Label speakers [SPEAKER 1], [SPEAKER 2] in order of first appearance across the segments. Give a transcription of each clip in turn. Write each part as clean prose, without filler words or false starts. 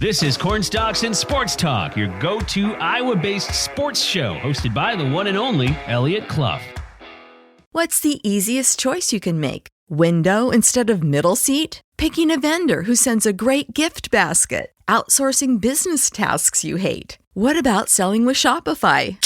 [SPEAKER 1] This is Cornstalks and Sports Talk, your go-to Iowa-based sports show, hosted by the one and only Eliot Clough.
[SPEAKER 2] What's the easiest choice you can make? Window instead of middle seat? Picking a vendor who sends a great gift basket? Outsourcing business tasks you hate? What about selling with Shopify?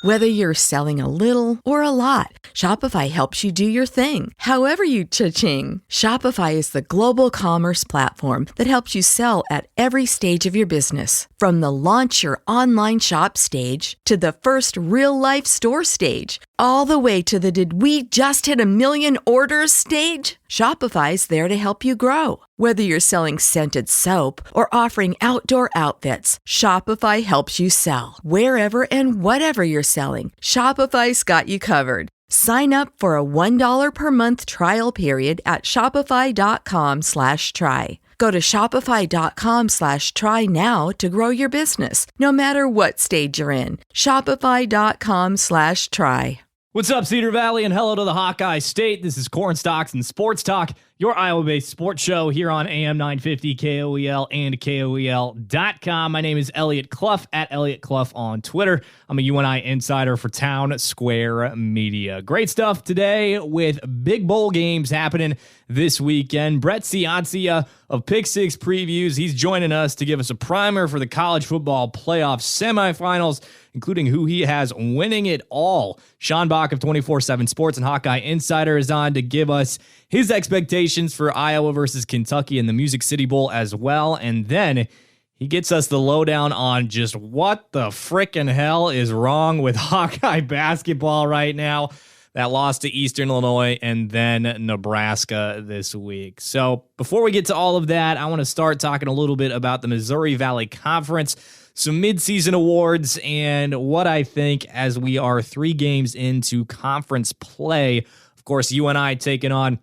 [SPEAKER 2] Whether you're selling a little or a lot, Shopify helps you do your thing, however you cha-ching. Shopify is the global commerce platform that helps you sell at every stage of your business. From the launch your online shop stage to the first real-life store stage, all the way to the did we just hit 1 million orders stage. Shopify's there to help you grow. Whether you're selling scented soap or offering outdoor outfits, Shopify helps you sell. Wherever and whatever you're selling, Shopify's got you covered. Sign up for a $1 per month trial period at shopify.com/try. Go to shopify.com/try now to grow your business, no matter what stage you're in. Shopify.com/try.
[SPEAKER 3] What's up, Cedar Valley, and hello to the Hawkeye State. This is Cornstalks and Sports Talk, your Iowa-based sports show here on AM 950, KOEL, and KOEL.com. My name is Eliot Clough, at Eliot Clough on Twitter. I'm a UNI insider for Town Square Media. Great stuff today with big bowl games happening this weekend. Brett Ciancia of Pick Six Previews, he's joining us to give us a primer for the college football playoff semifinals, including who he has winning it all. Sean Bock of 24/7 Sports and Hawkeye Insider is on to give us his expectations for Iowa versus Kentucky in the Music City Bowl as well. And then he gets us the lowdown on just what the frickin' hell is wrong with Hawkeye basketball right now. That loss to Eastern Illinois and then Nebraska this week. So before we get to all of that, I want to start talking a little bit about the Missouri Valley Conference, some midseason awards, and what I think as we are 3 games into conference play. Of course, UNI taking on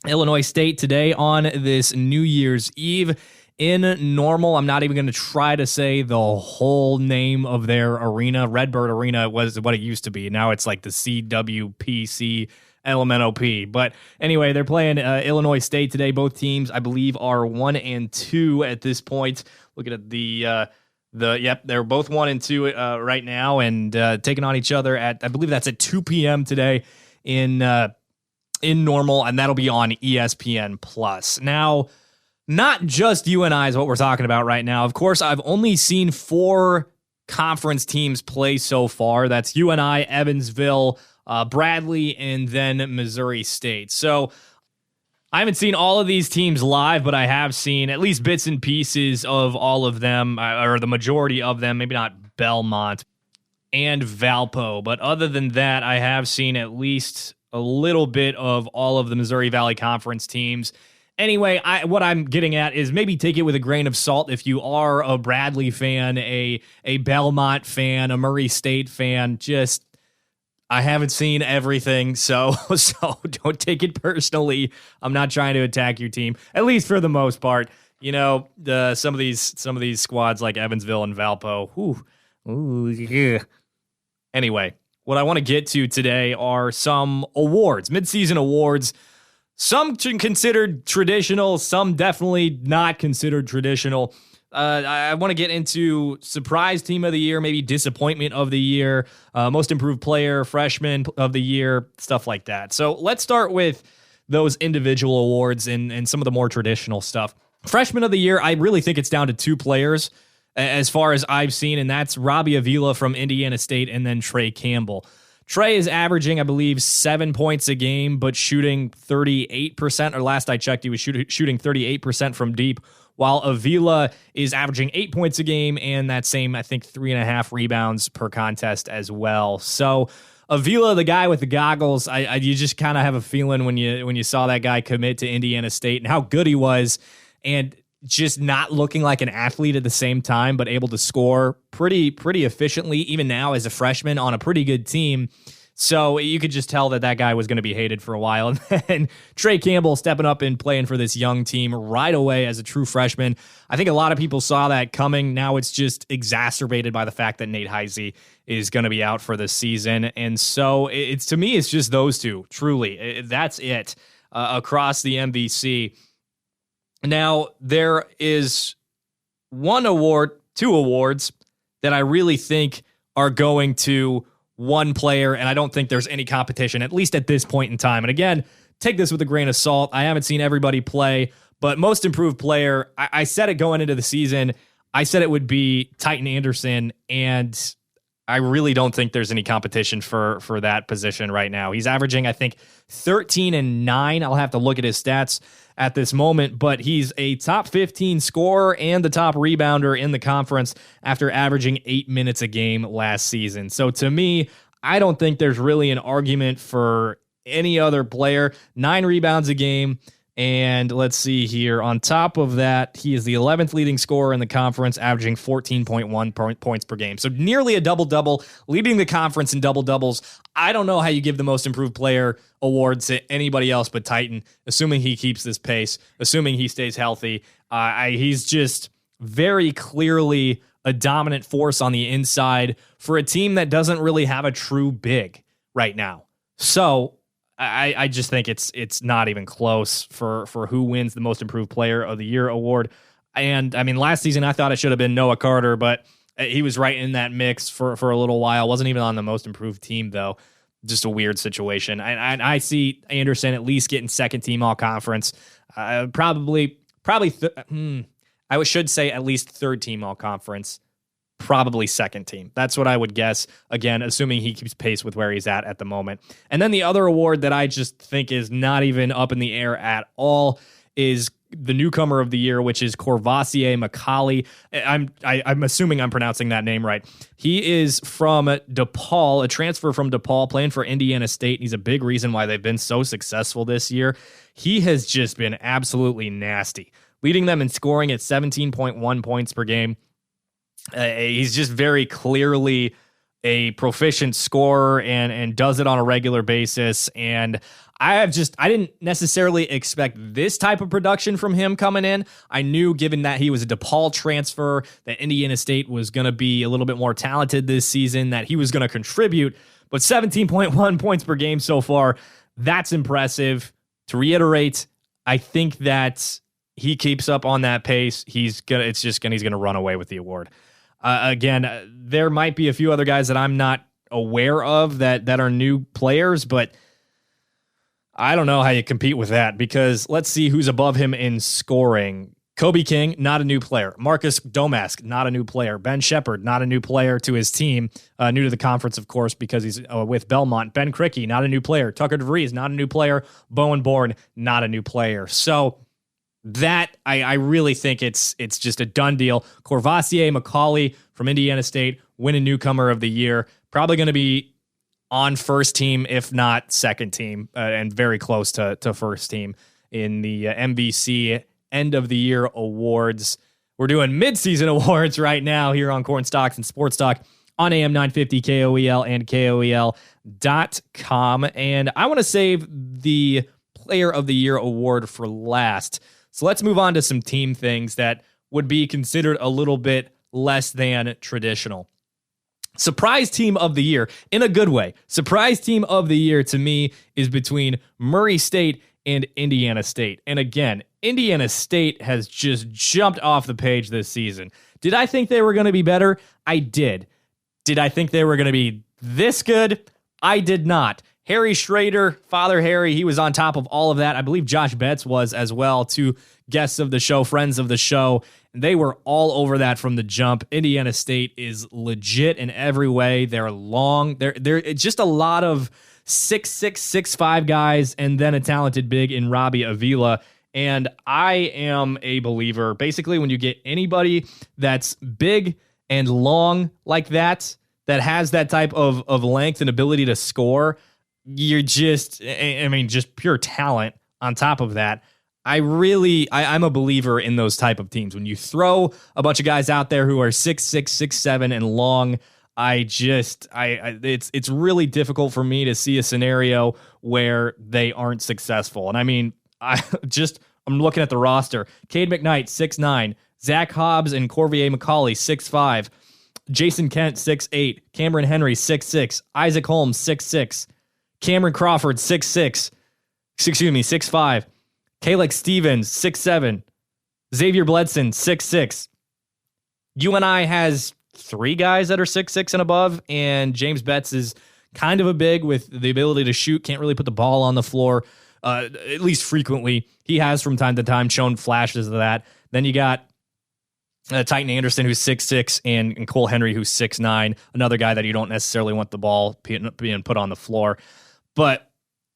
[SPEAKER 3] Illinois State today on this New Year's Eve in Normal. I'm not even going to try to say the whole name of their arena. Redbird Arena was what it used to be. Now it's like the CWPC LMNOP. But anyway, they're playing Illinois State today. Both teams, I believe, are 1 and 2 at this point. Looking at they're both 1 and 2 right now, and taking on each other at, I believe that's at 2 p.m. today in Normal, and that'll be on ESPN Plus. Now, not just UNI is what we're talking about right now. Of course, I've only seen 4 conference teams play so far. That's UNI, Evansville, Bradley, and then Missouri State. So I haven't seen all of these teams live, but I have seen at least bits and pieces of all of them, or the majority of them, maybe not Belmont and Valpo. But other than that, I have seen at least a little bit of all of the Missouri Valley Conference teams. Anyway, what I'm getting at is maybe take it with a grain of salt if you are a Bradley fan, a Belmont fan, a Murray State fan. Just, I haven't seen everything, so don't take it personally. I'm not trying to attack your team, at least for the most part. You know, some of these squads like Evansville and Valpo. Yeah. Anyway, what I want to get to today are some awards, midseason awards. Some considered traditional, some definitely not considered traditional. I want to get into surprise team of the year, maybe disappointment of the year, most improved player, freshman of the year, stuff like that. So let's start with those individual awards and some of the more traditional stuff. Freshman of the year, I really think it's down to 2 players as far as I've seen, and that's Robbie Avila from Indiana State and then Trey Campbell. Trey is averaging, I believe, 7 points a game, but shooting 38%, or last I checked, he was shooting 38% from deep, while Avila is averaging 8 points a game and that same, I think, 3.5 rebounds per contest as well. So Avila, the guy with the goggles, you just kind of have a feeling when you saw that guy commit to Indiana State and how good he was, and just not looking like an athlete at the same time, but able to score pretty efficiently, even now as a freshman on a pretty good team. So you could just tell that guy was going to be hated for a while. And then Trey Campbell stepping up and playing for this young team right away as a true freshman. I think a lot of people saw that coming. Now it's just exacerbated by the fact that Nate Heisey is going to be out for the season. And so to me, it's just those two, truly. That's it across the MVC. Now, there is two awards that I really think are going to one player, and I don't think there's any competition, at least at this point in time. And again, take this with a grain of salt. I haven't seen everybody play, but most improved player, I said it going into the season. I said it would be Titan Anderson, and I really don't think there's any competition for that position right now. He's averaging, I think, 13 and 9. I'll have to look at his stats at this moment, but he's a top 15 scorer and the top rebounder in the conference after averaging 8 minutes a game last season. So to me, I don't think there's really an argument for any other player. 9 rebounds a game. And let's see here. On top of that, he is the 11th leading scorer in the conference, averaging 14.1 points per game. So nearly a double-double, leading the conference in double-doubles. I don't know how you give the most improved player award to anybody else but Titan, assuming he keeps this pace, assuming he stays healthy. He's just very clearly a dominant force on the inside for a team that doesn't really have a true big right now. So I just think it's not even close for who wins the most improved player of the year award. And I mean, last season I thought it should have been Noah Carter, but he was right in that mix for a little while. Wasn't even on the most improved team though. Just a weird situation. And I see Anderson at least getting second team all conference. I should say at least third team all conference. Probably second team. That's what I would guess. Again, assuming he keeps pace with where he's at the moment. And then the other award that I just think is not even up in the air at all is the newcomer of the year, which is Corvassier McCauley. I'm assuming I'm pronouncing that name right. He is from DePaul, a transfer from DePaul, playing for Indiana State. He's a big reason why they've been so successful this year. He has just been absolutely nasty, leading them in scoring at 17.1 points per game. He's just very clearly a proficient scorer and does it on a regular basis. And I didn't necessarily expect this type of production from him coming in. I knew, given that he was a DePaul transfer, that Indiana State was going to be a little bit more talented this season, that he was going to contribute. But 17.1 points per game so far, that's impressive. To reiterate, I think that he keeps up on that pace. He's going to run away with the award. Again, there might be a few other guys that I'm not aware of that are new players, but I don't know how you compete with that, because let's see who's above him in scoring. Kobe King, not a new player. Marcus Domask, not a new player. Ben Shepherd, not a new player to his team. New to the conference, of course, because he's with Belmont. Ben Crickey, not a new player. Tucker DeVries, not a new player. Bowen Bourne, not a new player. So that I really think it's just a done deal. Corvassier McCauley from Indiana State, winning newcomer of the year. Probably going to be on first team, if not second team, and very close to first team in the MVC end of the year awards. We're doing midseason awards right now here on Corn Stalks and Sports Talk on AM 950 KOEL and KOEL.com. And I want to save the Player of the Year award for last. So let's move on to some team things that would be considered a little bit less than traditional. Surprise team of the year, in a good way. Surprise team of the year to me is between Murray State and Indiana State. And again, Indiana State has just jumped off the page this season. Did I think they were going to be better? I did. Did I think they were going to be this good? I did not. Harry Schrader, Father Harry, he was on top of all of that. I believe Josh Betts was as well, two guests of the show, friends of the show. They were all over that from the jump. Indiana State is legit in every way. They're long. They're just a lot of 6'6", 6'5" guys, and then a talented big in Robbie Avila. And I am a believer. Basically, when you get anybody that's big and long like that has that type of length and ability to score, you're just pure talent on top of that. I'm a believer in those type of teams. When you throw a bunch of guys out there who are 6'6", 6'7", and long, it's really difficult for me to see a scenario where they aren't successful. And I mean, I'm looking at the roster. Cade McKnight, 6'9", Zach Hobbs and Corvassier McCauley, 6'5", Jason Kent, 6'8", Cameron Henry, 6'6", Isaac Holmes, 6'6", Cameron Crawford, 6'5", Kalex Stevens, 6'7", Xavier Bledson, 6'6", UNI has 3 guys that are 6'6" and above, and James Betts is kind of a big with the ability to shoot, can't really put the ball on the floor, at least frequently. He has from time to time shown flashes of that. Then you got Titan Anderson, who's 6'6", and Cole Henry, who's 6'9", another guy that you don't necessarily want the ball being put on the floor. But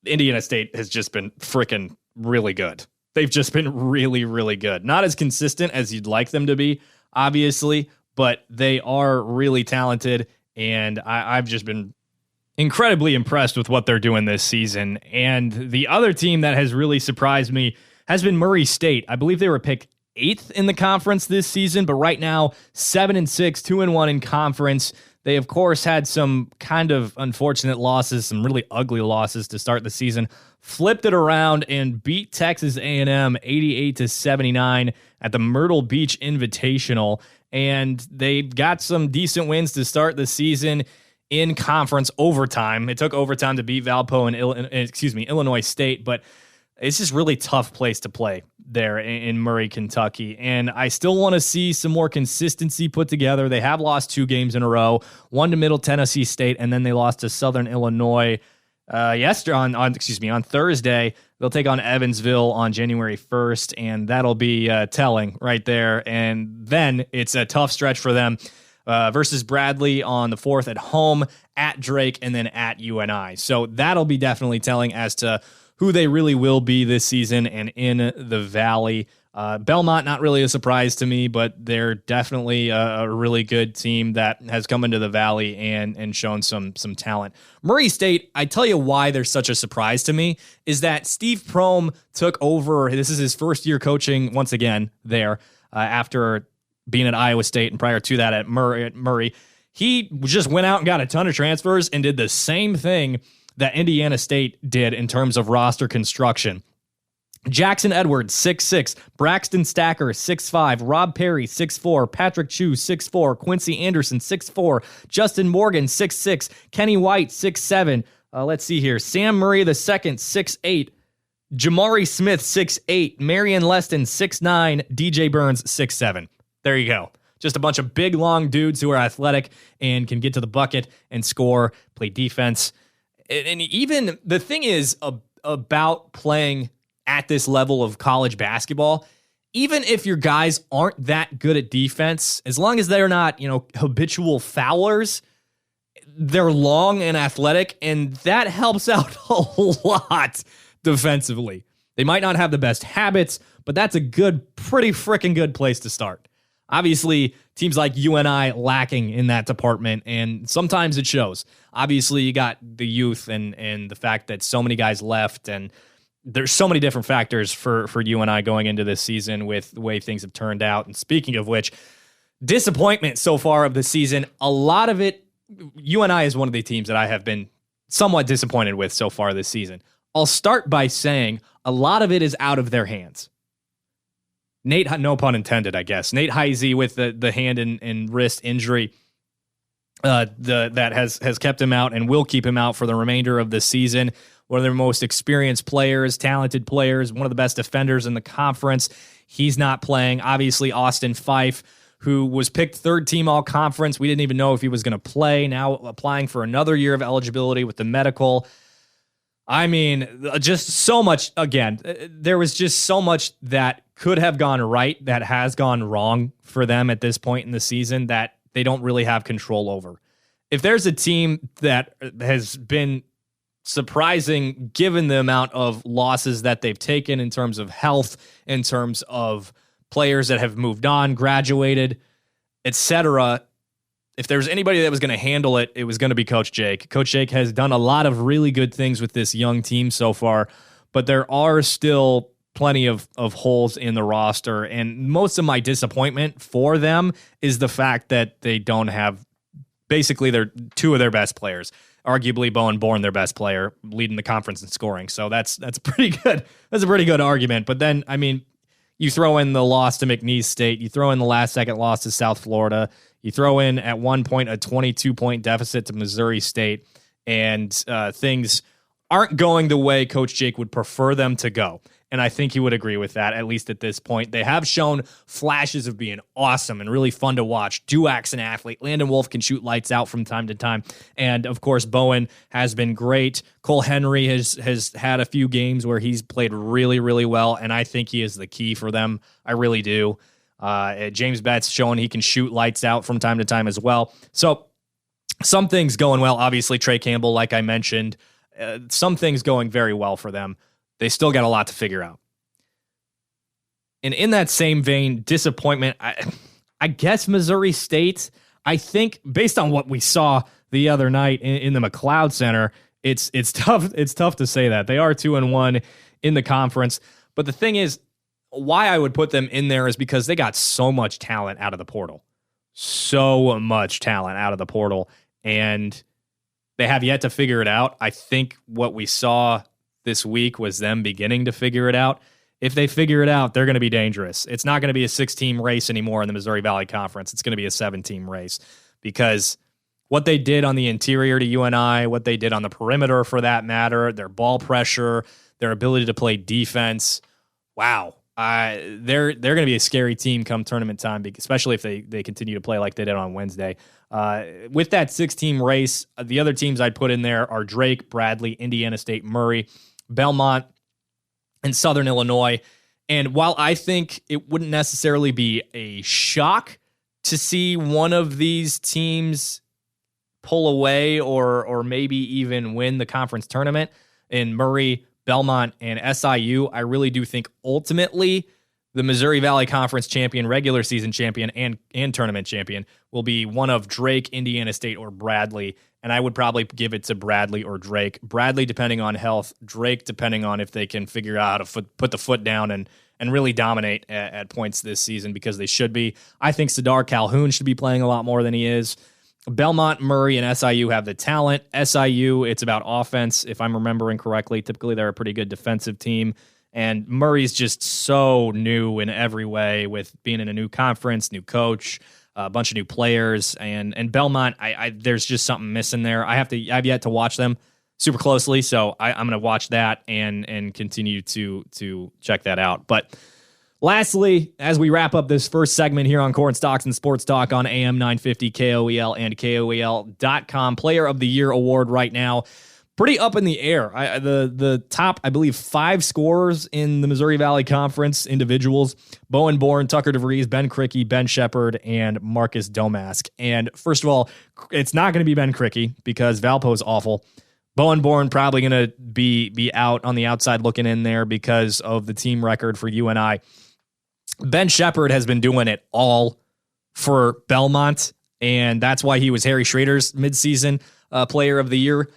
[SPEAKER 3] Indiana State has just been freaking really good. They've just been really, really good. Not as consistent as you'd like them to be, obviously, but they are really talented, and I've just been incredibly impressed with what they're doing this season. And the other team that has really surprised me has been Murray State. I believe they were picked 8th in the conference this season, but right now 7-6, 2-1 in conference. They, of course, had some kind of unfortunate losses, some really ugly losses to start the season. Flipped it around and beat Texas A&M 88-79 at the Myrtle Beach Invitational. And they got some decent wins to start the season in conference overtime. It took overtime to beat Valpo and Illinois State, but it's just really tough place to play there in Murray, Kentucky. And I still want to see some more consistency put together. They have lost 2 games in a row, one to Middle Tennessee State, and then they lost to Southern Illinois on Thursday. They'll take on Evansville on January 1st, and that'll be telling right there. And then it's a tough stretch for them versus Bradley on the 4th at home, at Drake, and then at UNI. So that'll be definitely telling as to who they really will be this season and in the Valley. Belmont, not really a surprise to me, but they're definitely a really good team that has come into the Valley and shown some talent. Murray State, I tell you why they're such a surprise to me, is that Steve Prohm took over. This is his first year coaching once again there after being at Iowa State and prior to that at Murray. He just went out and got a ton of transfers and did the same thing that Indiana State did in terms of roster construction. Jackson Edwards, 6'6", Braxton Stacker, 6'5", Rob Perry, 6'4", Patrick Chu, 6'4", Quincy Anderson, 6'4", Justin Morgan, 6'6", Kenny White, 6'7", let's see here, Sam Murray II, 6'8", Jamari Smith, 6'8", Marion Leston, 6'9", DJ Burns, 6'7". There you go. Just a bunch of big, long dudes who are athletic and can get to the bucket and score, play defense. And even the thing is about playing at this level of college basketball, even if your guys aren't that good at defense, as long as they're not, habitual foulers, they're long and athletic, and that helps out a lot defensively. They might not have the best habits, but that's a pretty freaking good place to start. Obviously, teams like UNI lacking in that department, and sometimes it shows. Obviously, you got the youth and the fact that so many guys left, and there's so many different factors for UNI going into this season with the way things have turned out. And speaking of which, disappointment so far of the season, a lot of it, UNI is one of the teams that I have been somewhat disappointed with so far this season. I'll start by saying a lot of it is out of their hands. Nate, no pun intended, I guess. Nate Heisey with the hand and wrist injury that has kept him out and will keep him out for the remainder of the season. One of their most experienced players, talented players, one of the best defenders in the conference. He's not playing. Obviously, Austin Fife, who was picked 3rd team all-conference. We didn't even know if he was going to play. Now applying for another year of eligibility with the medical. I mean, just so much. Again, there was just so much that could have gone right that has gone wrong for them at this point in the season that they don't really have control over. If there's a team that has been surprising given the amount of losses that they've taken in terms of health, in terms of players that have moved on, graduated, etc., if there was anybody that was going to handle it, it was going to be Coach Jake. Coach Jake has done a lot of really good things with this young team so far, but there are still plenty of holes in the roster. And most of my disappointment for them is the fact that they don't have basically their 2 of their best players. Arguably Bowen Bourne, their best player, leading the conference in scoring. So that's pretty good. That's a pretty good argument. But then, I mean, you throw in the loss to McNeese State, you throw in the last-second loss to South Florida, you throw in at one point a 22-point deficit to Missouri State, and things aren't going the way Coach Jake would prefer them to go. and I think he would agree with that, at least at this point. They have shown flashes of being awesome and really fun to watch. Duax's an athlete. Landon Wolf can shoot lights out from time to time. And, of course, Bowen has been great. Cole Henry has had a few games where he's played really, really well, and I think he is the key for them. I really do. James Betts showing he can shoot lights out from time to time as well. So some things going well. Obviously, Trey Campbell, like I mentioned, some things going very well for them. They still got a lot to figure out. And in that same vein, disappointment, I guess Missouri State, I think based on what we saw the other night in the McLeod Center, it's tough. It's tough to say that. They are 2-1 in the conference. But the thing is, why I would put them in there is because they got so much talent out of the portal. So much talent out of the portal. And they have yet to figure it out. I think what we saw this week was them beginning to figure it out. If they figure it out, they're going to be dangerous. It's not going to be a 6-team race anymore in the Missouri Valley Conference. It's going to be a 7-team race because what they did on the interior to UNI, what they did on the perimeter for that matter, their ball pressure, their ability to play defense, wow. They're going to be a scary team come tournament time, especially if they continue to play like they did on Wednesday. With that 6-team race, the other teams I'd put in there are Drake, Bradley, Indiana State, Murray, Belmont, and Southern Illinois. And while I think it wouldn't necessarily be a shock to see one of these teams pull away or maybe even win the conference tournament in Murray, Belmont, and SIU, I really do think ultimately the Missouri Valley Conference champion, regular season champion, and tournament champion will be one of Drake, Indiana State, or Bradley. And I would probably give it to Bradley or Drake. Bradley depending on health, Drake depending on if they can figure out how to put the foot down and really dominate at points this season, because they should be. I think Sadar Calhoun should be playing a lot more than he is. Belmont, Murray, and SIU have the talent. SIU, it's about offense, if I'm remembering correctly. Typically, they're a pretty good defensive team. And Murray's just so new in every way with being in a new conference, new coach, a bunch of new players. And Belmont, there's just something missing there. I've yet to watch them super closely, so I'm going to watch that and continue to check that out. But lastly, as we wrap up this first segment here on Corn Stalks and Sports Talk on AM 950 KOEL and KOEL.com, Player of the Year award right now, pretty up in the air. The top, I believe, 5 scorers in the Missouri Valley Conference, individuals, Bowen Bourne, Tucker DeVries, Ben Krikke, Ben Shepard, and Marcus Domask. And first of all, it's not going to be Ben Krikke because Valpo's awful. Bowen Bourne probably going to be out on the outside looking in there because of the team record for UNI. Ben Shepard has been doing it all for Belmont, and that's why he was Harry Schrader's midseason Player of the Year.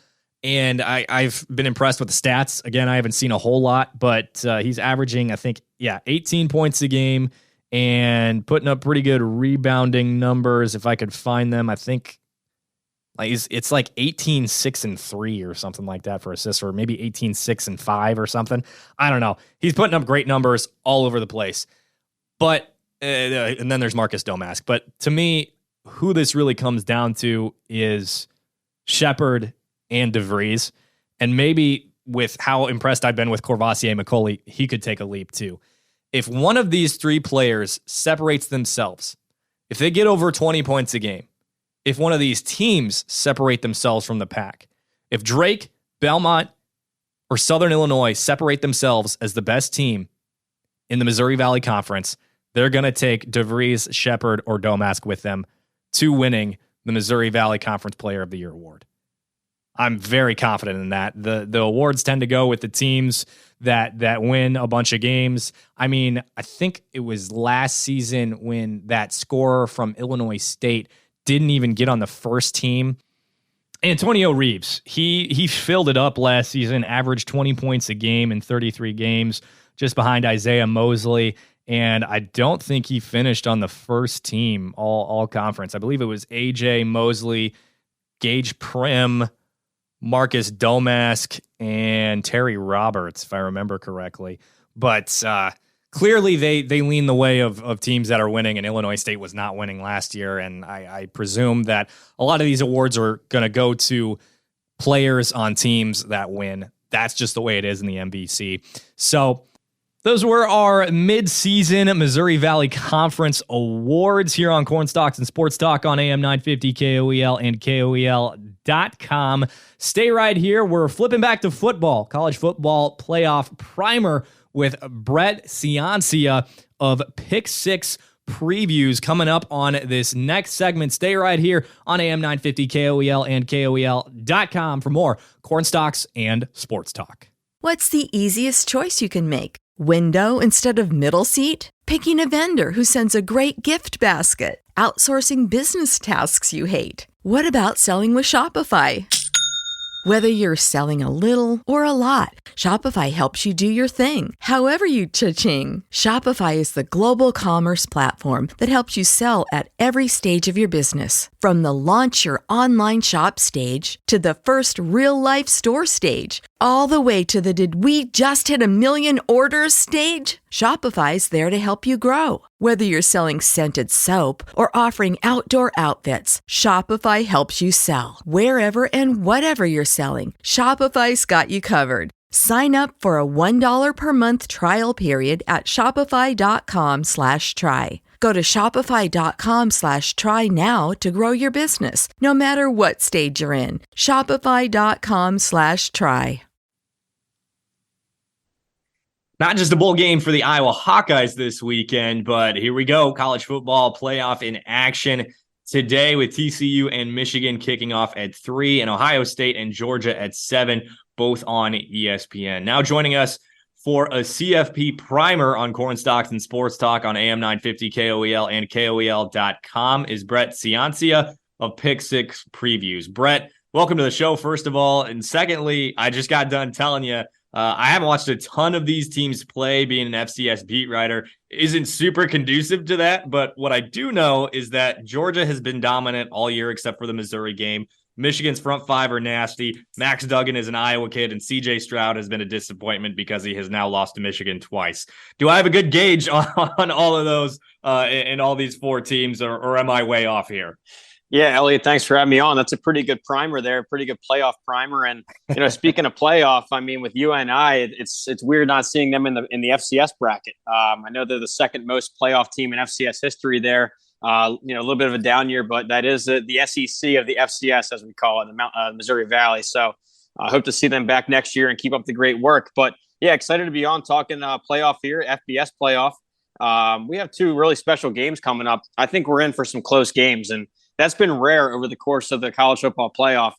[SPEAKER 3] And I've been impressed with the stats. Again, I haven't seen a whole lot, but he's averaging, I think, 18 points a game and putting up pretty good rebounding numbers. If I could find them, I think it's like 18, 6, and 3 or something like that for assists, or maybe 18, 6, and 5 or something. I don't know. He's putting up great numbers all over the place. But, and then there's Marcus Domask. But to me, who this really comes down to is Shepard and DeVries. And maybe with how impressed I've been with Corvassier McCauley, he could take a leap too. If one of these 3 players separates themselves, if they get over 20 points a game, if one of these teams separate themselves from the pack, if Drake, Belmont, or Southern Illinois separate themselves as the best team in the Missouri Valley Conference, they're going to take DeVries, Shepard, or Domask with them to winning the Missouri Valley Conference Player of the Year award. I'm very confident in that. The awards tend to go with the teams that win a bunch of games. I mean, I think it was last season when that scorer from Illinois State didn't even get on the first team. Antonio Reeves, he filled it up last season, averaged 20 points a game in 33 games, just behind Isaiah Mosley. And I don't think he finished on the first team all conference. I believe it was AJ Mosley, Gage Prim, Marcus Domask, and Terry Roberts, if I remember correctly. But clearly they lean the way of teams that are winning, and Illinois State was not winning last year. And I presume that a lot of these awards are going to go to players on teams that win. That's just the way it is in the MVC. So Those were our mid-season Missouri Valley Conference Awards here on Cornstalks and Sports Talk on AM 950 KOEL and KOEL.com. Stay right here. We're flipping back to football, college football playoff primer with Brett Ciancia of Pick 6 Previews coming up on this next segment. Stay right here on AM 950 KOEL and KOEL.com for more Cornstalks and Sports Talk.
[SPEAKER 2] What's the easiest choice you can make? Window instead of middle seat? Picking a vendor who sends a great gift basket? Outsourcing business tasks you hate? What about selling with Shopify? Whether you're selling a little or a lot, Shopify helps you do your thing, however you cha-ching. Shopify is the global commerce platform that helps you sell at every stage of your business. From the launch your online shop stage to the first real-life store stage, all the way to the did we just hit 1 million orders stage. Shopify's there to help you grow. Whether you're selling scented soap or offering outdoor outfits, Shopify helps you sell. Wherever and whatever you're selling, Shopify's got you covered. Sign up for a $1 per month trial period at shopify.com/try. Go to shopify.com/try now to grow your business, no matter what stage you're in. Shopify.com/try.
[SPEAKER 4] Not just a bowl game for the Iowa Hawkeyes this weekend, but here we go. College football playoff in action today with TCU and Michigan kicking off at 3 and Ohio State and Georgia at 7, both on ESPN. Now joining us for a CFP primer on Cornstalks and Sports Talk on AM 950 KOEL and KOEL.com is Brett Ciancia of Pick 6 Previews. Brett, welcome to the show, first of all. And secondly, I just got done telling you, I haven't watched a ton of these teams play. Being an FCS beat writer isn't super conducive to that. But what I do know is that Georgia has been dominant all year except for the Missouri game. Michigan's front five are nasty. Max Duggan is an Iowa kid, and CJ Stroud has been a disappointment because he has now lost to Michigan twice. Do I have a good gauge on all of those in all these four teams, or am I way off here?
[SPEAKER 5] Yeah, Eliot, thanks for having me on. That's a pretty good primer there, pretty good playoff primer. And, speaking of playoff, I mean, with UNI, it's weird not seeing them in the FCS bracket. I know they're the second most playoff team in FCS history there. A little bit of a down year, but that is the SEC of the FCS, as we call it, the Missouri Valley. So I hope to see them back next year and keep up the great work. But, yeah, excited to be on talking playoff here, FBS playoff. We have two really special games coming up. I think we're in for some close games, and that's been rare over the course of the college football playoff.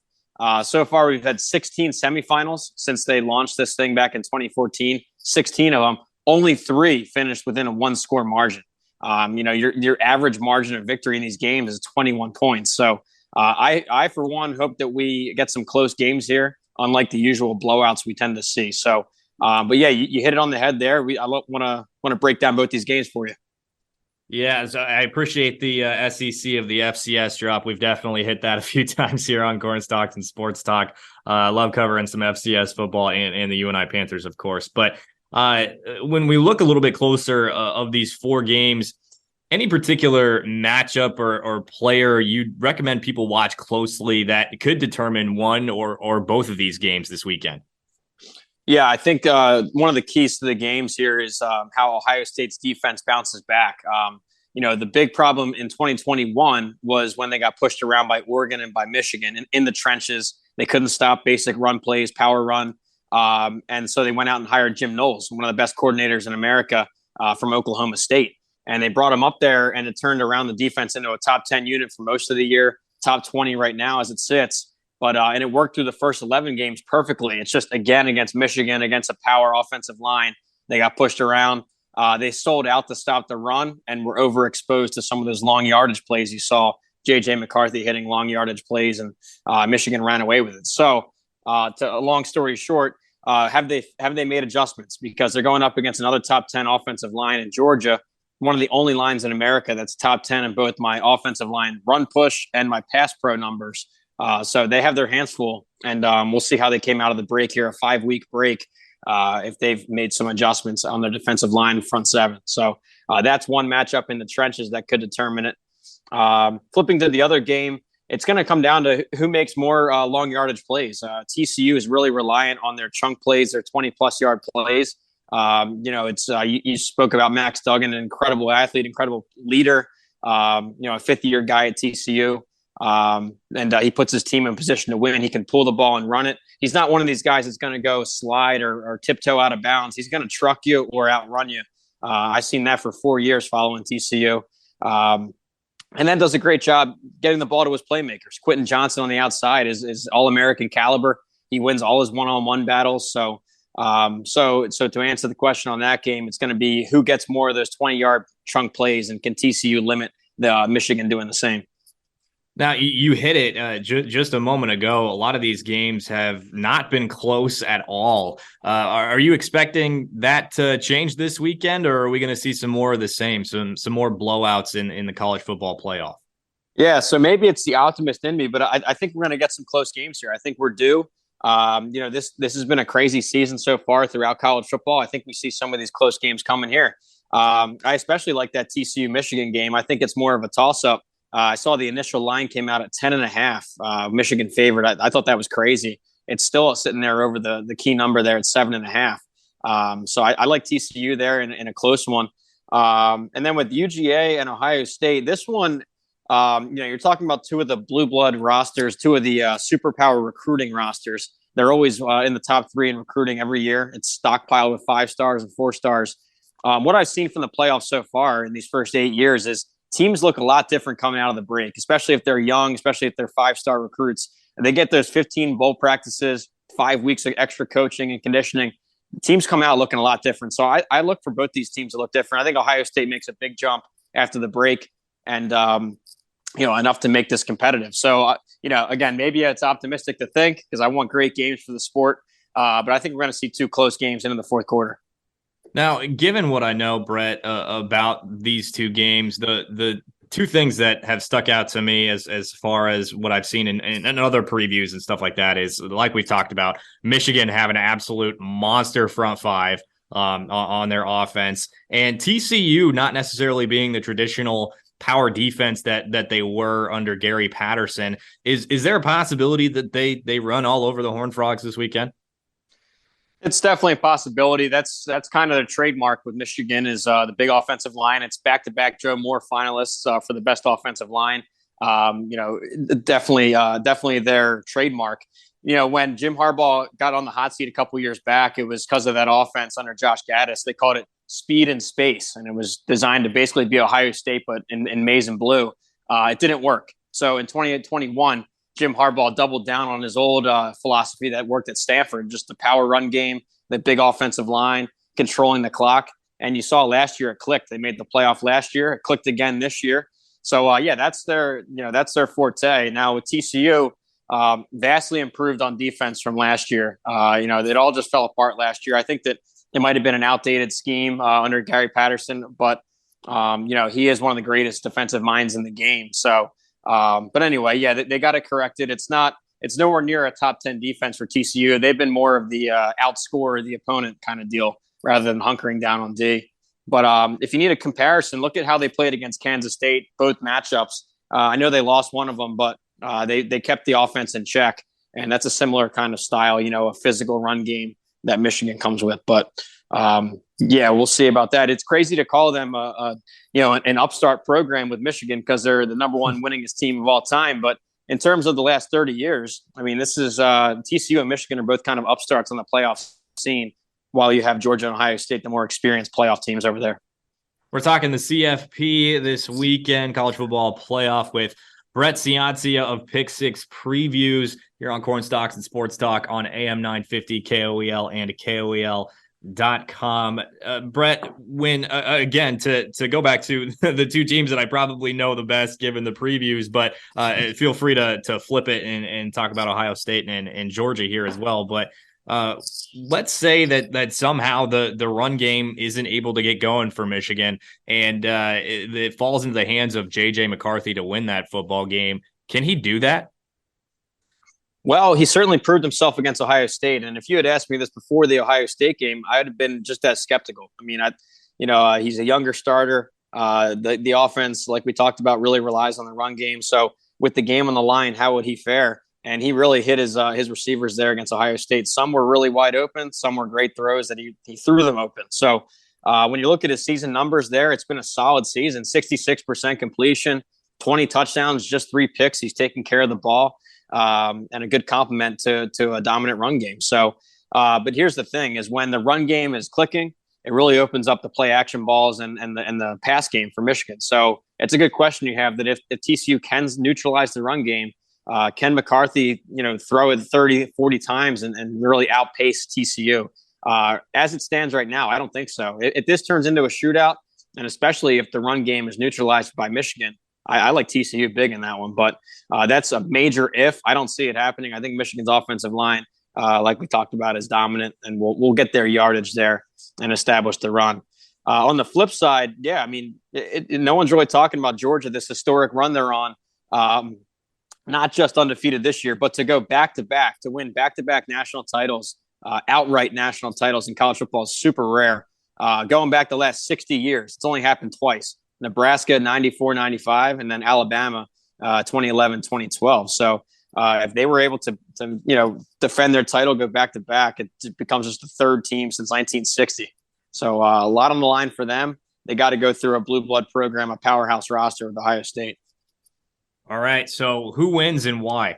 [SPEAKER 5] So far, we've had 16 semifinals since they launched this thing back in 2014. 16 of them, only 3 finished within a 1-score margin. Your average margin of victory in these games is 21 points. So I, for one, hope that we get some close games here, unlike the usual blowouts we tend to see. So, but yeah, you hit it on the head there. I want to break down both these games for you.
[SPEAKER 4] Yeah, so I appreciate the SEC of the FCS drop. We've definitely hit that a few times here on Cornstalks and Sports Talk. Love covering some FCS football and the UNI Panthers, of course. But when we look a little bit closer of these 4 games, any particular matchup or player you'd recommend people watch closely that could determine one or both of these games this weekend?
[SPEAKER 5] Yeah, I think one of the keys to the games here is how Ohio State's defense bounces back. The big problem in 2021 was when they got pushed around by Oregon and by Michigan in the trenches. They couldn't stop basic run plays, power run. And so they went out and hired Jim Knowles, one of the best coordinators in America from Oklahoma State. And they brought him up there, and it turned around the defense into a top 10 unit for most of the year, top 20 right now as it sits. But and it worked through the first 11 games perfectly. It's just, again, against Michigan, against a power offensive line, they got pushed around. They sold out to stop the run and were overexposed to some of those long yardage plays. You saw J.J. McCarthy hitting long yardage plays, and Michigan ran away with it. So, to a long story short, have they made adjustments? Because they're going up against another top 10 offensive line in Georgia, one of the only lines in America that's top 10 in both my offensive line run push and my pass pro numbers. So they have their hands full, and we'll see how they came out of the break here, a 5-week break, if they've made some adjustments on their defensive line front 7. So that's one matchup in the trenches that could determine it. Flipping to the other game, it's going to come down to who makes more long yardage plays. TCU is really reliant on their chunk plays, their 20-plus yard plays. It's you spoke about Max Duggan, an incredible athlete, incredible leader. A fifth-year guy at TCU. And he puts his team in position to win. He can pull the ball and run it. He's not one of these guys that's going to go slide or tiptoe out of bounds. He's going to truck you or outrun you. I've seen that for 4 years following TCU. And then does a great job getting the ball to his playmakers. Quentin Johnson on the outside is All-American caliber. He wins all his one-on-one battles. So to answer the question on that game, it's going to be who gets more of those 20-yard chunk plays, and can TCU limit the Michigan doing the same?
[SPEAKER 4] Now, you hit it just a moment ago. A lot of these games have not been close at all. Are you expecting that to change this weekend, or are we going to see some more of the same, some more blowouts in the college football playoff?
[SPEAKER 5] Yeah, so maybe it's the optimist in me, but I think we're going to get some close games here. I think we're due. This has been a crazy season so far throughout college football. I think we see some of these close games coming here. I especially like that TCU Michigan game. I think it's more of a toss-up. I saw the initial line came out at 10.5, Michigan favored. I thought that was crazy. It's still sitting there over the key number there at 7.5. So I like TCU there in a close one. And then with UGA and Ohio State, this one, you're talking about two of the blue blood rosters, two of the superpower recruiting rosters. They're always in the top 3 in recruiting every year. It's stockpiled with 5 stars and 4 stars. What I've seen from the playoffs so far in these first 8 years is teams look a lot different coming out of the break, especially if they're young, especially if they're 5-star recruits. And they get those 15 bowl practices, 5 weeks of extra coaching and conditioning. Teams come out looking a lot different. So I look for both these teams to look different. I think Ohio State makes a big jump after the break and, enough to make this competitive. So, again, maybe it's optimistic to think because I want great games for the sport. But I think we're going to see 2 close games into the fourth quarter.
[SPEAKER 4] Now, given what I know, Brett, about these 2 games, the 2 things that have stuck out to me as far as what I've seen in other previews and stuff like that is, like we talked about, Michigan having an absolute monster front 5 on their offense, and TCU not necessarily being the traditional power defense that they were under Gary Patterson. Is there a possibility that they run all over the Horned Frogs this weekend?
[SPEAKER 5] It's definitely a possibility. That's kind of the trademark with Michigan is the big offensive line. It's back-to-back Joe Moore finalists for the best offensive line. Definitely their trademark. When Jim Harbaugh got on the hot seat a couple years back, it was because of that offense under Josh Gaddis. They called it speed and space, and it was designed to basically be Ohio State, but in maize and blue. It didn't work. So in 2021, Jim Harbaugh doubled down on his old philosophy that worked at Stanford, just the power run game, the big offensive line, controlling the clock. And you saw last year it clicked. They made the playoff last year. It clicked again this year. So, that's their forte. Now with TCU, vastly improved on defense from last year. It all just fell apart last year. I think that it might have been an outdated scheme under Gary Patterson, but, he is one of the greatest defensive minds in the game. So, but anyway, they got it corrected. It's nowhere near a top 10 defense for TCU. They've been more of the outscore the opponent kind of deal rather than hunkering down on D. But if you need a comparison, look at how they played against Kansas State, both matchups. I know they lost one of them, but they kept the offense in check. And that's a similar kind of style, a physical run game that Michigan comes with. But we'll see about that. It's crazy to call them an upstart program with Michigan because they're the number 1 winningest team of all time. But in terms of the last 30 years, I mean, this is TCU and Michigan are both kind of upstarts on the playoff scene, while you have Georgia and Ohio State, the more experienced playoff teams over there.
[SPEAKER 4] We're talking the CFP this weekend, college football playoff, with Brett Ciancia of Pick 6 Previews here on Corn Stalks and Sports Talk on AM 950 KOEL and KOEL.com. Brett, when again to go back to the 2 teams that I probably know the best given the previews, but feel free to flip it and talk about Ohio State and Georgia here as well. But let's say that somehow the run game isn't able to get going for Michigan, and it falls into the hands of J.J. McCarthy to win that football game. Can he do that?
[SPEAKER 5] Well, he certainly proved himself against Ohio State. And if you had asked me this before the Ohio State game, I would have been just as skeptical. I mean, he's a younger starter. The offense, like we talked about, really relies on the run game. So with the game on the line, how would he fare? and he really hit his receivers there against Ohio State. Some were really wide open, some were great throws that he threw them open. So when you look at his season numbers there, it's been a solid season. 66% completion, 20 touchdowns, just 3 picks. He's taking care of the ball, and a good complement to a dominant run game. So, but here's the thing: is when the run game is clicking, it really opens up the play action balls and the pass game for Michigan. So it's a good question you have, that if TCU can neutralize the run game, can McCarthy, throw it 30, 40 times and really outpace TCU? As it stands right now, I don't think so. If this turns into a shootout, and especially if the run game is neutralized by Michigan, I like TCU big in that one. But that's a major if. I don't see it happening. I think Michigan's offensive line, like we talked about, is dominant, and we'll get their yardage there and establish the run. On the flip side, yeah, I mean, no one's really talking about Georgia, this historic run they're on. Not just undefeated this year, but to go back-to-back, to win back-to-back national titles, outright national titles in college football is super rare. Going back the last 60 years, it's only happened twice. Nebraska, 94, 95, and then Alabama, 2011, 2012. So if they were able to defend their title, go back-to-back, it becomes just the third team since 1960. So a lot on the line for them. They got to go through a blue blood program, a powerhouse roster with Ohio State.
[SPEAKER 4] All right, so who wins and why?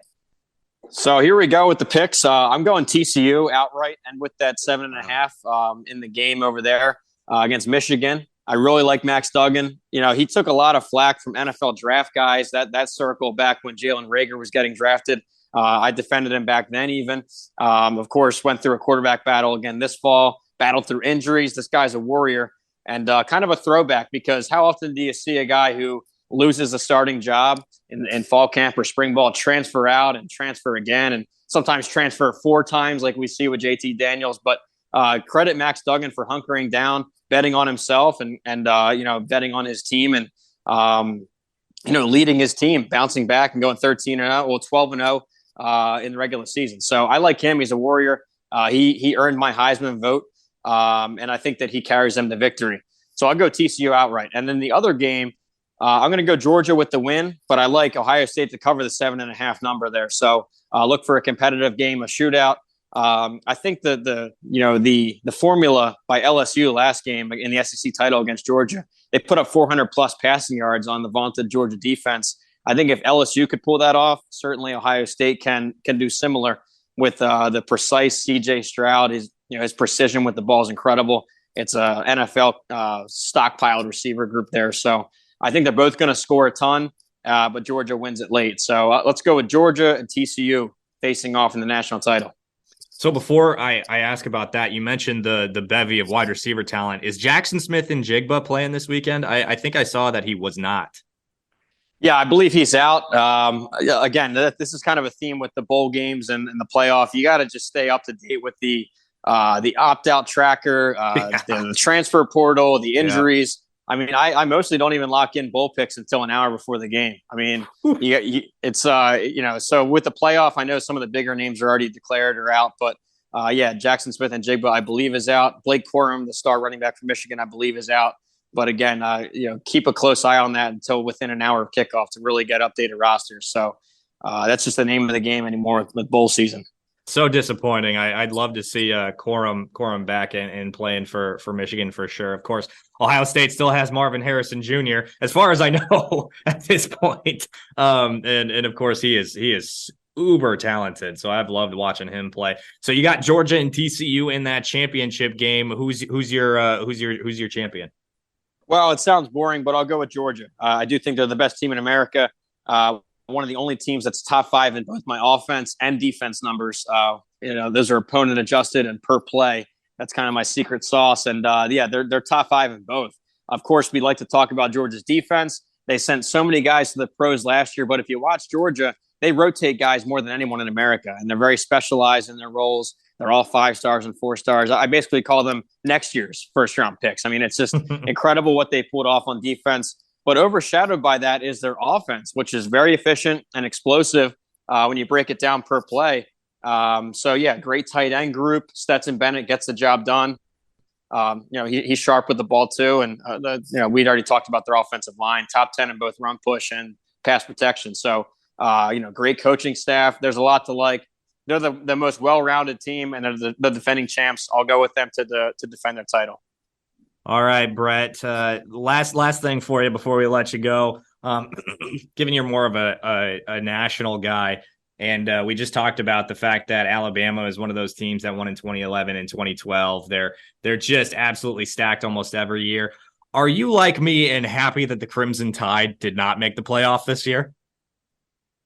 [SPEAKER 5] So here we go with the picks. I'm going TCU outright, and with that 7.5 in the game over there against Michigan. I really like Max Duggan. He took a lot of flack from NFL draft guys. That circle back when Jalen Reagor was getting drafted. I defended him back then even. Of course, went through a quarterback battle again this fall, battled through injuries. This guy's a warrior, and kind of a throwback, because how often do you see a guy who loses a starting job in fall camp or spring ball, transfer out and transfer again, and sometimes transfer 4 times like we see with JT Daniels. But credit Max Duggan for hunkering down, betting on himself and betting on his team, and leading his team, bouncing back and going 13-0, well 12-0 in the regular season. So I like him. He's a warrior. He earned my Heisman vote, and I think that he carries them to victory. So I'll go TCU outright. And then the other game, I'm going to go Georgia with the win, but I like Ohio State to cover the 7.5 number there. So look for a competitive game, a shootout. I think the formula by LSU last game in the SEC title against Georgia, they put up 400 plus passing yards on the vaunted Georgia defense. I think if LSU could pull that off, certainly Ohio State can do similar with the precise CJ Stroud. His precision with the ball is incredible. It's a NFL stockpiled receiver group there. So I think they're both going to score a ton, but Georgia wins it late. So let's go with Georgia and TCU facing off in the national title.
[SPEAKER 4] So before I ask about that, you mentioned the bevy of wide receiver talent. Is Jackson Smith and Jigba playing this weekend? I think I saw that he was not.
[SPEAKER 5] Yeah, I believe he's out. Again, this is kind of a theme with the bowl games and the playoff. You got to just stay up to date with the opt-out tracker, the transfer portal, the injuries. Yeah. I mean, I mostly don't even lock in bowl picks until an hour before the game. I mean, it's so with the playoff, I know some of the bigger names are already declared or out, but Jackson Smith and Jigba, I believe, is out. Blake Corum, the star running back from Michigan, I believe is out. But again, keep a close eye on that until within an hour of kickoff to really get updated rosters. So that's just the name of the game anymore with bowl season.
[SPEAKER 4] So disappointing. I'd love to see Corum back and playing for Michigan for sure. Of course, Ohio State still has Marvin Harrison Jr. as far as I know at this point. And of course he is uber talented. So I've loved watching him play. So you got Georgia and TCU in that championship game. Who's your champion?
[SPEAKER 5] Well, it sounds boring, but I'll go with Georgia. I do think they're the best team in America. One of the only teams that's top 5 in both my offense and defense numbers. Those are opponent adjusted and per play. That's kind of my secret sauce. And they're top 5 in both. Of course, we like to talk about Georgia's defense. They sent so many guys to the pros last year, but if you watch Georgia, they rotate guys more than anyone in America, and they're very specialized in their roles. They're all 5 stars and 4 stars. I basically call them next year's first-round picks. I mean, it's just incredible what they pulled off on defense. But overshadowed by that is their offense, which is very efficient and explosive when you break it down per play. Great tight end group. Stetson Bennett gets the job done. He's sharp with the ball too. And, we'd already talked about their offensive line, top 10 in both run push and pass protection. So Great coaching staff. There's a lot to like. They're the most well-rounded team, and they're the defending champs. I'll go with them to defend their title.
[SPEAKER 4] All right, Brett. Last thing for you before we let you go. Given you're more of a national guy, and we just talked about the fact that Alabama is one of those teams that won in 2011 and 2012. They're just absolutely stacked almost every year. Are you like me and happy that the Crimson Tide did not make the playoff this year?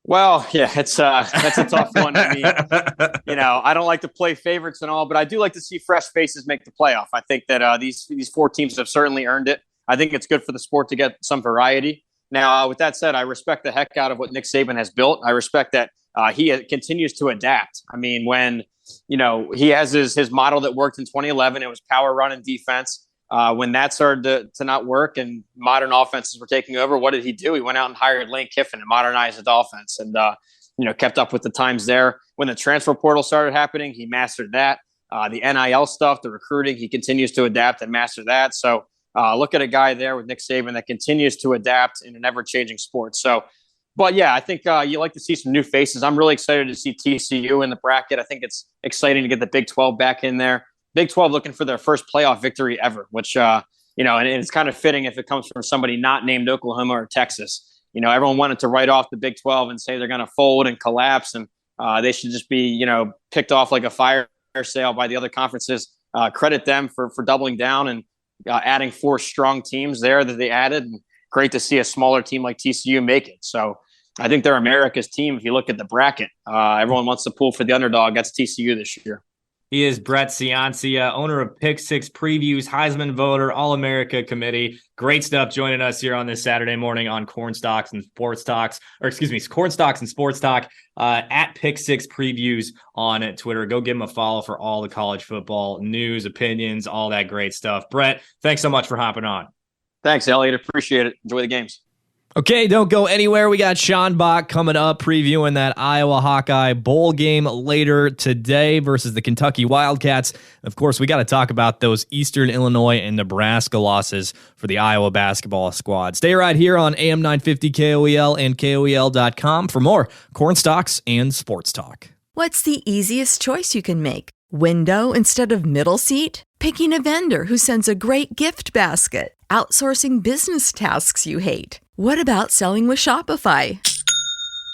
[SPEAKER 5] Well, yeah, that's a tough one. I mean, I don't like to play favorites and all, but I do like to see fresh faces make the playoff. I think that these four teams have certainly earned it. I think it's good for the sport to get some variety. Now, with that said, I respect the heck out of what Nick Saban has built. I respect that he continues to adapt. I mean, when he has his model that worked in 2011, it was power, run, and defense. When that started to not work and modern offenses were taking over, what did he do? He went out and hired Lane Kiffin and modernized his offense and, kept up with the times there. When the transfer portal started happening, he mastered that. The NIL stuff, the recruiting, he continues to adapt and master that. So look at a guy there with Nick Saban that continues to adapt in an ever-changing sport. So, but yeah, I think you like to see some new faces. I'm really excited to see TCU in the bracket. I think it's exciting to get the Big 12 back in there. Big 12 looking for their first playoff victory ever, which, and it's kind of fitting if it comes from somebody not named Oklahoma or Texas. Everyone wanted to write off the Big 12 and say they're going to fold and collapse, and they should just be, picked off like a fire sale by the other conferences. Credit them for doubling down and adding four strong teams there that they added. And great to see a smaller team like TCU make it. So I think they're America's team. If you look at the bracket, everyone wants to pull for the underdog. That's TCU this year.
[SPEAKER 4] He is Brett Ciancia, owner of Pick Six Previews, Heisman voter, All-America committee. Great stuff joining us here on this Saturday morning on Cornstalks and Sports Talks, Cornstalks and Sports Talk at Pick Six Previews on Twitter. Go give him a follow for all the college football news, opinions, all that great stuff. Brett, thanks so much for hopping on.
[SPEAKER 5] Thanks, Eliot. Appreciate it. Enjoy the games.
[SPEAKER 3] Okay, don't go anywhere. We got Sean Bock coming up, previewing that Iowa Hawkeye bowl game later today versus the Kentucky Wildcats. Of course, we got to talk about those Eastern Illinois and Nebraska losses for the Iowa basketball squad. Stay right here on AM 950 KOEL and KOEL.com for more Cornstalks and Sports Talk.
[SPEAKER 2] What's the easiest choice you can make? Window instead of middle seat? Picking a vendor who sends a great gift basket? Outsourcing business tasks you hate? What about selling with Shopify?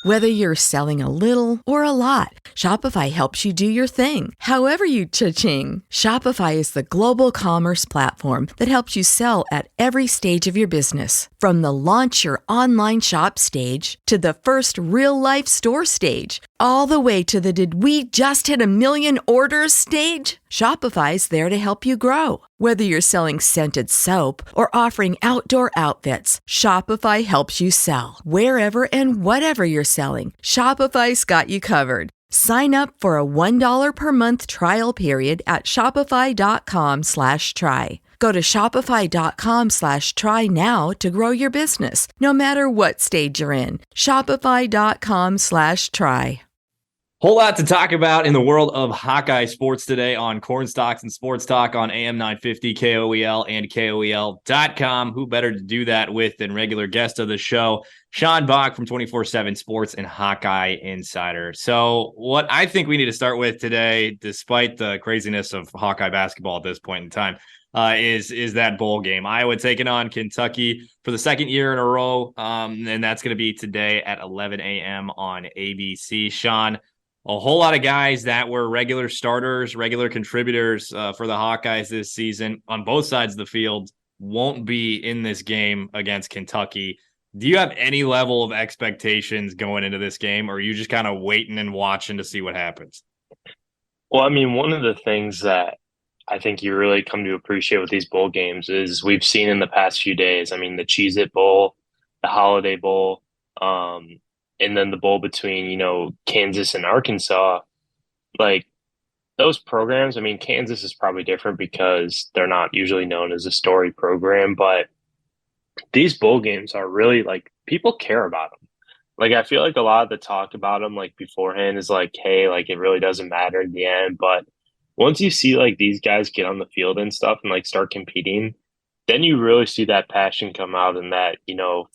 [SPEAKER 2] Whether you're selling a little or a lot, Shopify helps you do your thing, however you cha-ching. Shopify is the global commerce platform that helps you sell at every stage of your business. From the launch your online shop stage to the first real-life store stage, all the way to the did we just hit 1 million orders stage. Shopify's there to help you grow. Whether you're selling scented soap or offering outdoor outfits, Shopify helps you sell. Wherever and whatever you're selling, Shopify's got you covered. Sign up for a $1 per month trial period at shopify.com/try. Go to shopify.com/try now to grow your business, no matter what stage you're in. Shopify.com/try.
[SPEAKER 4] Whole lot to talk about in the world of Hawkeye sports today on Cornstalks and Sports Talk on AM 950 KOEL and KOEL.com. Who better to do that with than regular guest of the show, Sean Bock from 24/7 Sports and Hawkeye Insider. So what I think we need to start with today, despite the craziness of Hawkeye basketball at this point in time, is that bowl game. Iowa taking on Kentucky for the second year in a row, and that's going to be today at 11 a.m. on ABC. Sean, a whole lot of guys that were regular starters, regular contributors for the Hawkeyes this season on both sides of the field won't be in this game against Kentucky. Do you have any level of expectations going into this game, or are you just kind of waiting and watching to see what happens?
[SPEAKER 6] Well, I mean, one of the things that I think you really come to appreciate with these bowl games is we've seen in the past few days. I mean, the Cheez-It Bowl, the Holiday Bowl, and then the bowl between, Kansas and Arkansas, like those programs. I mean, Kansas is probably different because they're not usually known as a story program, but these bowl games are really like people care about them. Like, I feel like a lot of the talk about them like beforehand is like, hey, like it really doesn't matter in the end. But once you see like these guys get on the field and stuff and like start competing, then you really see that passion come out and that,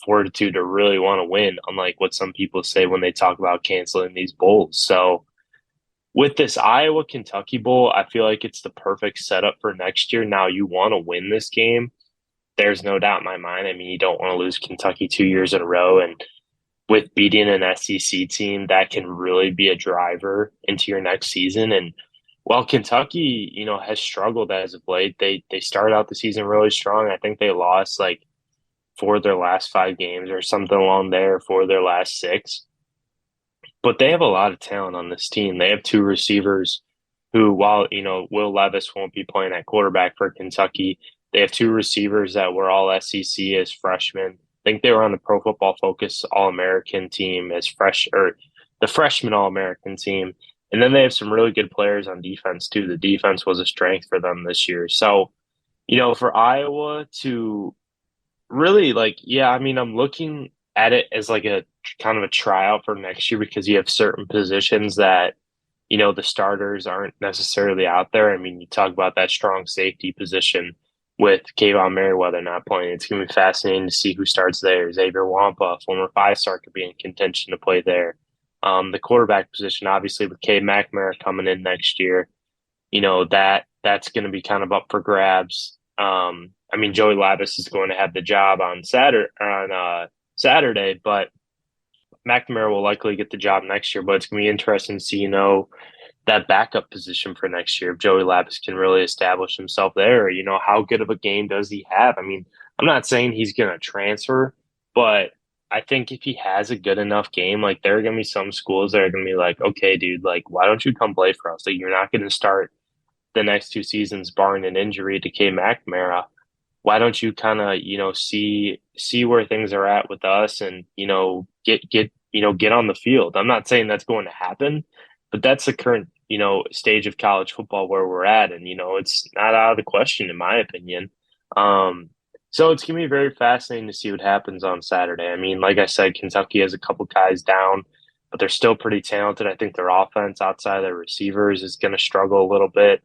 [SPEAKER 6] fortitude to really want to win, unlike what some people say when they talk about canceling these bowls. So with this Iowa Kentucky Bowl, I feel like it's the perfect setup for next year. Now, you want to win this game. There's no doubt in my mind. I mean, you don't want to lose Kentucky 2 years in a row. And with beating an SEC team, that can really be a driver into your next season. And while Kentucky, has struggled as of late, they started out the season really strong. I think they lost like 4 of their last 5 games or something along there, 4 of their last 6. But they have a lot of talent on this team. They have 2 receivers who, while, Will Levis won't be playing at quarterback for Kentucky, they have 2 receivers that were all SEC as freshmen. I think they were on the Pro Football Focus All-American team as the freshman All-American team. And then they have some really good players on defense too. The defense was a strength for them this year. So, for Iowa to really I'm looking at it as like a kind of a tryout for next year because you have certain positions that, the starters aren't necessarily out there. I mean, you talk about that strong safety position with Kayvon Merriweather not playing. It's going to be fascinating to see who starts there. Xavier Wampa, former 5-star, could be in contention to play there. The quarterback position, obviously, with Cade McNamara coming in next year, that's going to be kind of up for grabs. Joey Labus is going to have the job on Saturday, but McNamara will likely get the job next year. But it's going to be interesting to see, that backup position for next year. If Joey Labus can really establish himself there, how good of a game does he have? I mean, I'm not saying he's going to transfer, but I think if he has a good enough game, like there are going to be some schools that are going to be like, okay, dude, like, why don't you come play for us? Like, you're not going to start the next 2 seasons barring an injury to K McNamara. Why don't you kind of, see where things are at with us and, get on the field? I'm not saying that's going to happen, but that's the current, stage of college football where we're at. And, it's not out of the question, in my opinion. So it's going to be very fascinating to see what happens on Saturday. I mean, like I said, Kentucky has a couple guys down, but they're still pretty talented. I think their offense outside of their receivers is going to struggle a little bit.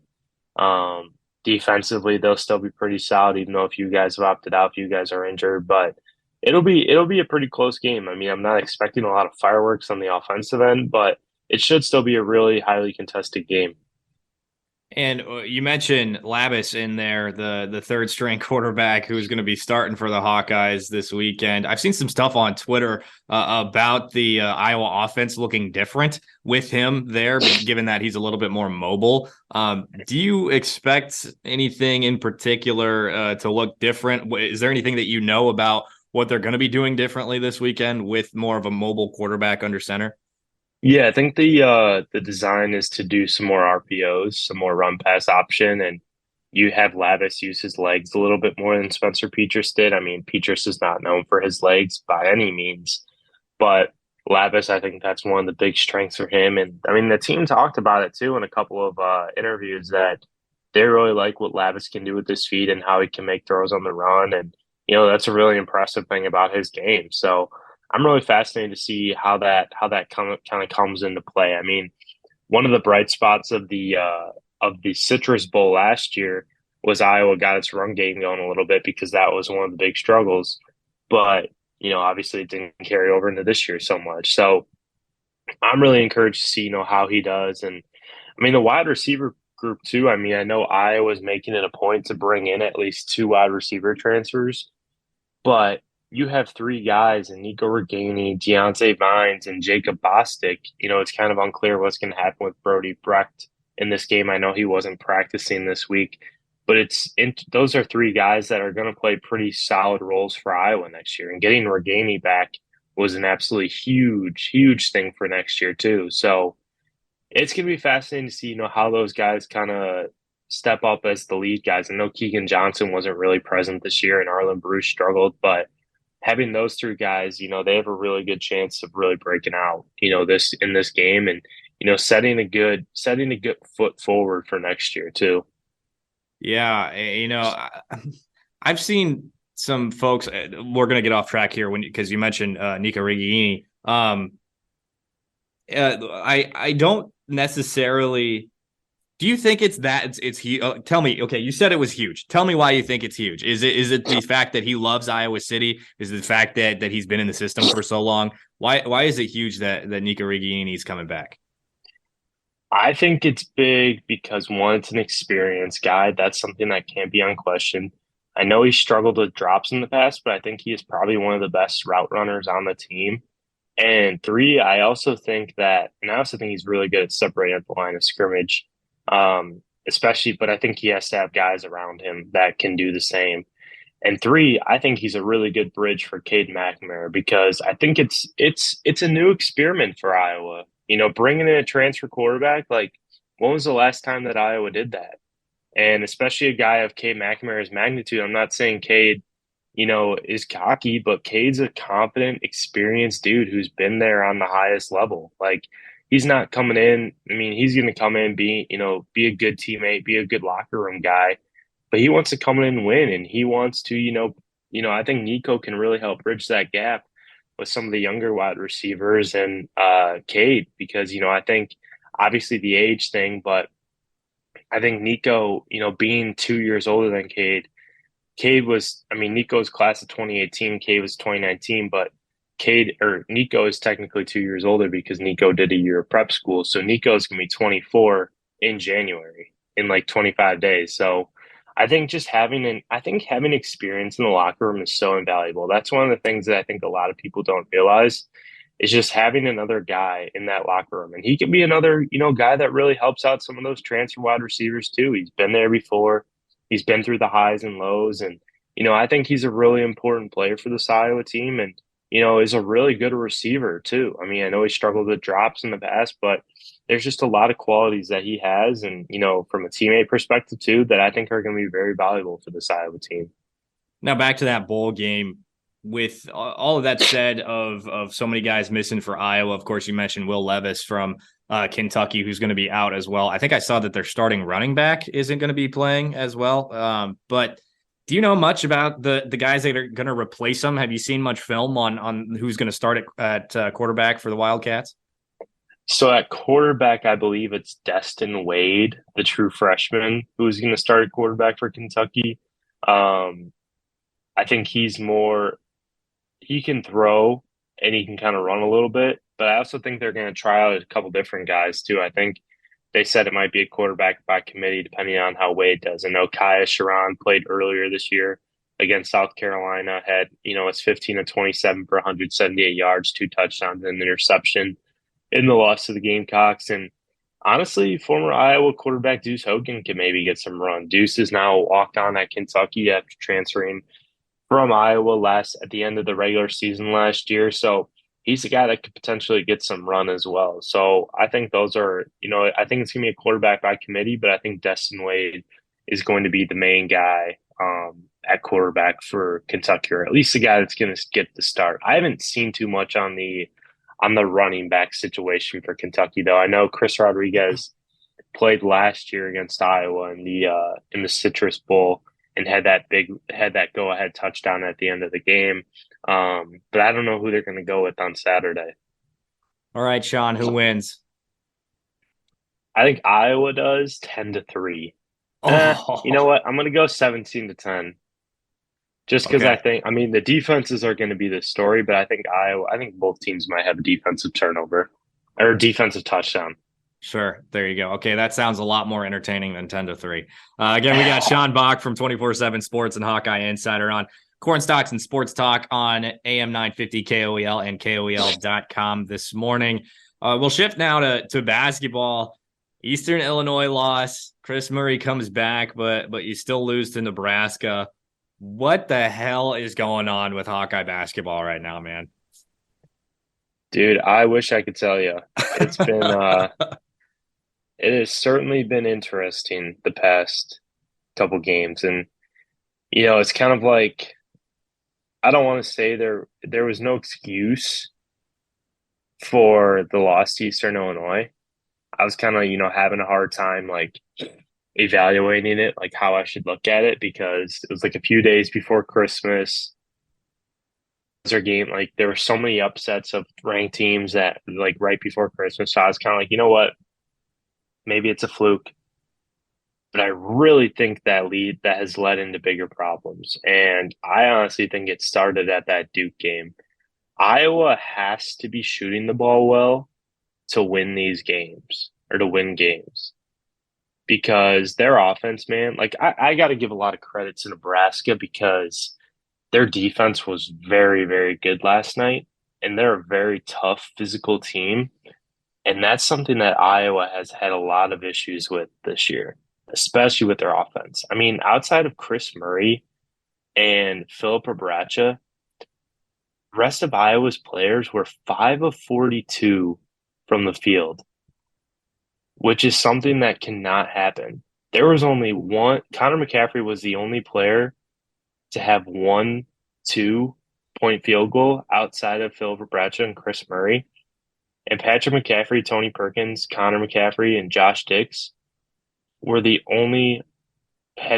[SPEAKER 6] Defensively, they'll still be pretty solid, even though a few guys have opted out, a few guys are injured, but it'll be a pretty close game. I mean, I'm not expecting a lot of fireworks on the offensive end, but it should still be a really highly contested game.
[SPEAKER 4] And you mentioned Labus in there, the third string quarterback who's going to be starting for the Hawkeyes this weekend. I've seen some stuff on Twitter about the Iowa offense looking different with him there, given that he's a little bit more mobile. Do you expect anything in particular to look different? Is there anything that you know about what they're going to be doing differently this weekend with more of a mobile quarterback under center?
[SPEAKER 6] Yeah, I think the design is to do some more RPOs, some more run pass option, and you have Labus use his legs a little bit more than Spencer Petras did. I mean, Petras is not known for his legs by any means, but Labus, I think that's one of the big strengths for him. And I mean, the team talked about it too in a couple of interviews that they really like what Labus can do with his feet and how he can make throws on the run. And, that's a really impressive thing about his game. So I'm really fascinated to see how that kind of comes into play. I mean, one of the bright spots of the Citrus Bowl last year was Iowa got its run game going a little bit because that was one of the big struggles. But, obviously it didn't carry over into this year so much. So I'm really encouraged to see, how he does. And I mean, the wide receiver group too. I mean, I know Iowa's making it a point to bring in at least 2 wide receiver transfers, but you have 3 guys in Nico Reganey, Deontay Vines, and Jacob Bostic. It's kind of unclear what's going to happen with Brody Brecht in this game. I know he wasn't practicing this week, but those are 3 guys that are going to play pretty solid roles for Iowa next year. And getting Reganey back was an absolutely huge, huge thing for next year too. So it's going to be fascinating to see, how those guys kind of step up as the lead guys. I know Keegan Johnson wasn't really present this year and Arlen Bruce struggled, but having those 3 guys, they have a really good chance of really breaking out, in this game and, setting a good foot forward for next year too.
[SPEAKER 4] Yeah. I've seen some folks, we're going to get off track here because you mentioned Nico Reganey. I don't necessarily Do you think it's that it's huge? Tell me, okay, you said it was huge. Tell me why you think it's huge. Is it the fact that he loves Iowa City? Is it the fact that he's been in the system for so long? Why is it huge that Nico Rigiani is coming back?
[SPEAKER 6] I think it's big because one, it's an experienced guy. That's something that can't be unquestioned. I know he struggled with drops in the past, but I think he is probably one of the best route runners on the team. And three, I also think he's really good at separating at the line of scrimmage. Especially, but I think he has to have guys around him that can do the same. And three, I think he's a really good bridge for Cade McNamara because I think it's a new experiment for Iowa. Bringing in a transfer quarterback, like when was the last time that Iowa did that? And especially a guy of Cade McNamara's magnitude. I'm not saying Cade, is cocky, but Cade's a confident, experienced dude who's been there on the highest level. Like he's not coming in. I mean, he's going to come in, be a good teammate, be a good locker room guy, but he wants to come in and win. And he wants to, I think Nico can really help bridge that gap with some of the younger wide receivers and Cade, because, I think obviously the age thing, but I think Nico, being 2 years older than Nico's class of 2018, Cade was 2019, but Nico is technically 2 years older because Nico did a year of prep school. So Nico's going to be 24 in January in like 25 days. So I think having experience in the locker room is so invaluable. That's one of the things that I think a lot of people don't realize is just having another guy in that locker room. And he can be another, guy that really helps out some of those transfer wide receivers too. He's been there before. He's been through the highs and lows. And, I think he's a really important player for this Iowa team and, is a really good receiver too. I mean, I know he struggled with drops in the past, but there's just a lot of qualities that he has. And, from a teammate perspective too, that I think are going to be very valuable for this Iowa team.
[SPEAKER 4] Now back to that bowl game. With all of that said of so many guys missing for Iowa, of course, you mentioned Will Levis from Kentucky, who's going to be out as well. I think I saw that their starting running back isn't going to be playing as well. But do you know much about the guys that are going to replace him? Have you seen much film on who's going to start at quarterback for the Wildcats?
[SPEAKER 6] So at quarterback, I believe it's Destin Wade, the true freshman, who's going to start at quarterback for Kentucky. I think he can throw and he can kind of run a little bit, but I also think they're going to try out a couple different guys too. I think they said it might be a quarterback by committee depending on how Wade does. I know Kaya Sharon played earlier this year against South Carolina, had, it's 15 of 27 for 178 yards, 2 touchdowns and an interception in the loss to the Gamecocks. And honestly, former Iowa quarterback Deuce Hogan can maybe get some run. Deuce is now walked on at Kentucky after transferring from Iowa at the end of the regular season last year. So he's a guy that could potentially get some run as well. So I think those are, I think it's going to be a quarterback by committee, but I think Destin Wade is going to be the main guy at quarterback for Kentucky, or at least the guy that's going to get the start. I haven't seen too much on the running back situation for Kentucky, though. I know Chris Rodriguez played last year against Iowa in the Citrus Bowl and had that go ahead touchdown at the end of the game. But I don't know who they're going to go with on Saturday.
[SPEAKER 4] All right, Sean, who wins?
[SPEAKER 6] I think Iowa does 10-3. You know what? I'm going to go 17-10. Just because I think, the defenses are going to be the story, but I think both teams might have a defensive turnover or defensive touchdown.
[SPEAKER 4] Sure. There you go. Okay. That sounds a lot more entertaining than 10-3. Again, we got Sean Bock from 24/7 Sports and Hawkeye Insider on Corn Stalks and Sports Talk on AM 950 KOEL and KOEL.com this morning. We'll shift now to basketball. Eastern Illinois loss. Chris Murray comes back, but you still lose to Nebraska. What the hell is going on with Hawkeye basketball right now, man?
[SPEAKER 6] Dude, I wish I could tell you. It's been it has certainly been interesting the past couple games. And, it's kind of like, I don't want to say there was no excuse for the loss to Eastern Illinois. I was kind of, having a hard time, like, evaluating it, like how I should look at it, because it was like a few days before Christmas. Their game, like, there were so many upsets of ranked teams that, like, right before Christmas. So I was kind of like, you know what? Maybe it's a fluke. But I really think that has led into bigger problems. And I honestly think it started at that Duke game. Iowa has to be shooting the ball well to win these games or to win games because their offense, man, like I got to give a lot of credit to Nebraska because their defense was very, very good last night, and they're a very tough physical team. And that's something that Iowa has had a lot of issues with this year, especially with their offense. I mean, outside of Chris Murray and Philip Abracha, rest of Iowa's players were 5 of 42 from the field, which is something that cannot happen. There was only one. Connor McCaffrey was the only player to have 1, 2-point field goal outside of Philip Abracha and Chris Murray. And Patrick McCaffrey, Tony Perkins, Connor McCaffrey, and Josh Dix were had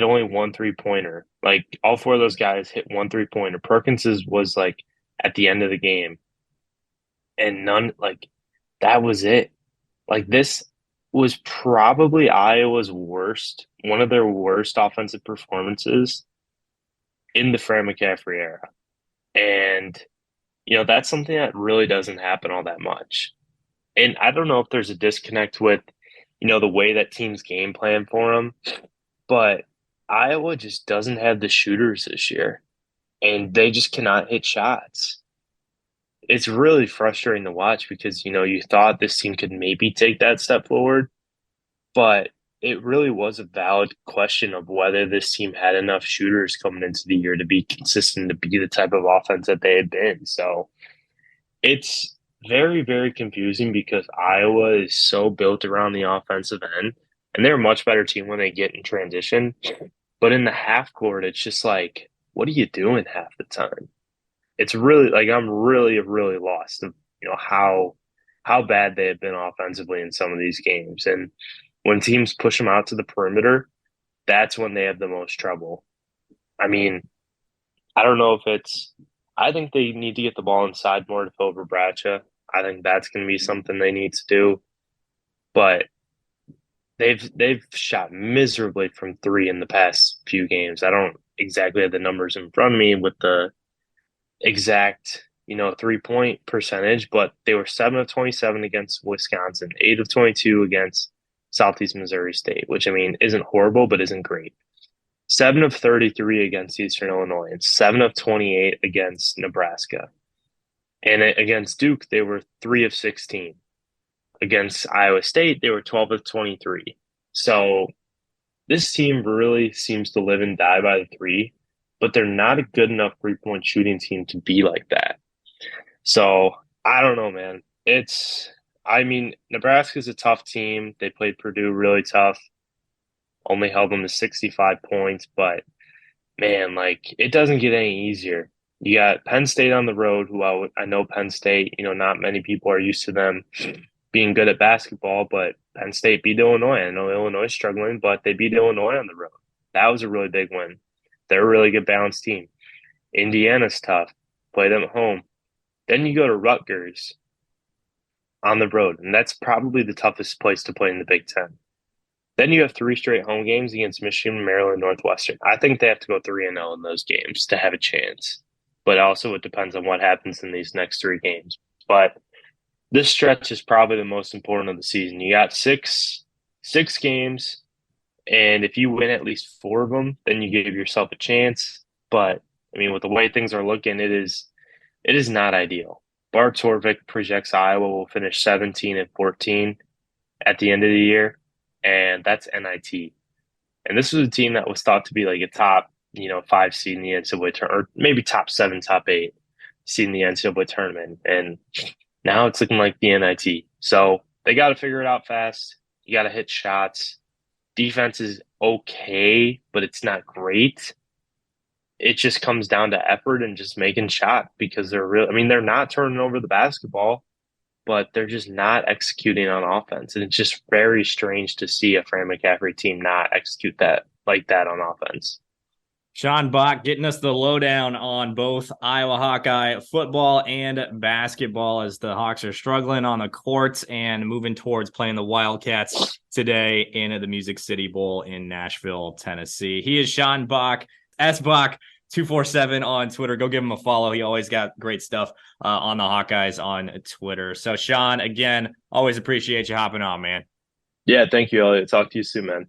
[SPEAKER 6] only 1 3-pointer. Like all 4 of those guys hit 1 3-pointer. Perkins's was like at the end of the game. And that was it. Like this was probably Iowa's one of their worst offensive performances in the Fran McCaffrey era. And, that's something that really doesn't happen all that much. And I don't know if there's a disconnect with, the way that teams game plan for them, but Iowa just doesn't have the shooters this year, and they just cannot hit shots. It's really frustrating to watch because, you thought this team could maybe take that step forward, but it really was a valid question of whether this team had enough shooters coming into the year to be consistent, to be the type of offense that they had been. So it's very, very confusing because Iowa is so built around the offensive end, and they're a much better team when they get in transition. But in the half court, it's just like, what are you doing half the time? It's really like I'm really, really lost of how bad they have been offensively in some of these games. And when teams push them out to the perimeter, that's when they have the most trouble. I mean, I don't know if I think they need to get the ball inside more to Phil Bradshaw. I think that's going to be something they need to do. But they've shot miserably from 3 in the past few games. I don't exactly have the numbers in front of me with the exact 3-point percentage, but they were 7 of 27 against Wisconsin, 8 of 22 against Southeast Missouri State, which I mean isn't horrible but isn't great. 7 of 33 against Eastern Illinois, and 7 of 28 against Nebraska. And against Duke, they were 3 of 16. Against Iowa State, they were 12 of 23. So this team really seems to live and die by the 3, but they're not a good enough 3-point shooting team to be like that. So I don't know, man. Nebraska's a tough team. They played Purdue really tough. Only held them to 65 points, but man, it doesn't get any easier. You got Penn State on the road, who I know Penn State, not many people are used to them being good at basketball, but Penn State beat Illinois. I know Illinois is struggling, but they beat Illinois on the road. That was a really big win. They're a really good balanced team. Indiana's tough. Play them at home. Then you go to Rutgers on the road, and that's probably the toughest place to play in the Big Ten. Then you have 3 straight home games against Michigan, Maryland, Northwestern. I think they have to go 3-0 in those games to have a chance. But also it depends on what happens in these next 3 games. But this stretch is probably the most important of the season. You got six games, and if you win at least 4 of them, then you give yourself a chance. But, I mean, with the way things are looking, it is not ideal. Bart Torvik projects Iowa will finish 17-14 at the end of the year, and that's NIT. And this was a team that was thought to be like a top, 5 seed in the NCAA tournament, or maybe top 7, top 8 seed in the NCAA tournament. And now it's looking like the NIT. So they got to figure it out fast. You got to hit shots. Defense is okay, but it's not great. It just comes down to effort and just making shots because they're not turning over the basketball, but they're just not executing on offense. And it's just very strange to see a Fran McCaffrey team not execute that like that on offense.
[SPEAKER 4] Sean Bock getting us the lowdown on both Iowa Hawkeye football and basketball as the Hawks are struggling on the courts and moving towards playing the Wildcats today in the Music City Bowl in Nashville, Tennessee. He is Sean Bock, SBock247 on Twitter. Go give him a follow. He always got great stuff on the Hawkeyes on Twitter. So, Sean, again, always appreciate you hopping on, man.
[SPEAKER 6] Yeah, thank you, Eliot. Talk to you soon, man.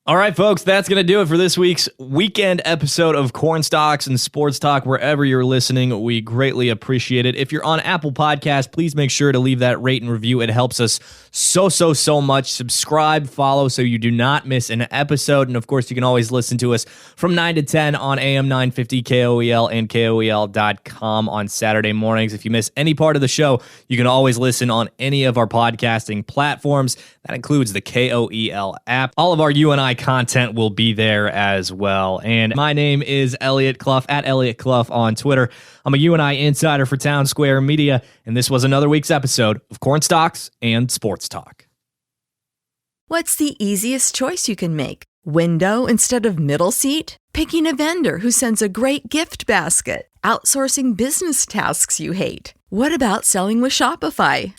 [SPEAKER 3] All right, folks, that's going to do it for this week's weekend episode of Corn Stalks and Sports Talk. Wherever you're listening, we greatly appreciate it. If you're on Apple Podcasts, please make sure to leave that rate and review. It helps us so much. Subscribe, follow, so you do not miss an episode. And, of course, you can always listen to us from 9 to 10 on AM 950 KOEL and KOEL.com on Saturday mornings. If you miss any part of the show, you can always listen on any of our podcasting platforms. That includes the KOEL app. All of our UNI content will be there as well. And my name is Eliot Clough, at Eliot Clough on Twitter. I'm a UNI insider for Town Square Media, and this was another week's episode of Corn Stalks and Sports Talk.
[SPEAKER 2] What's the easiest choice you can make? Window instead of middle seat? Picking a vendor who sends a great gift basket? Outsourcing business tasks you hate? What about selling with Shopify?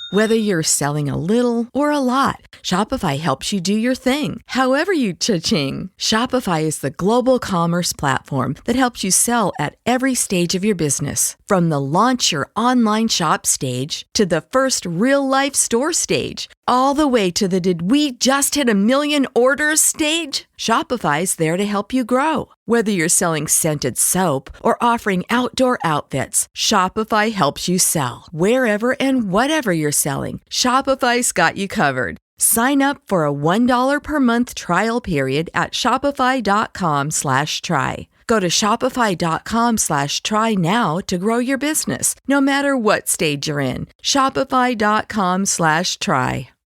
[SPEAKER 2] Whether you're selling a little or a lot, Shopify helps you do your thing, however you cha-ching. Shopify is the global commerce platform that helps you sell at every stage of your business. From the launch your online shop stage to the first real-life store stage, all the way to the did we just hit 1 million orders stage. Shopify's there to help you grow. Whether you're selling scented soap or offering outdoor outfits, Shopify helps you sell. Wherever and whatever you're selling, Shopify's got you covered. Sign up for a $1 per month trial period at shopify.com/try. Go to shopify.com/try now to grow your business, no matter what stage you're in. Shopify.com/try.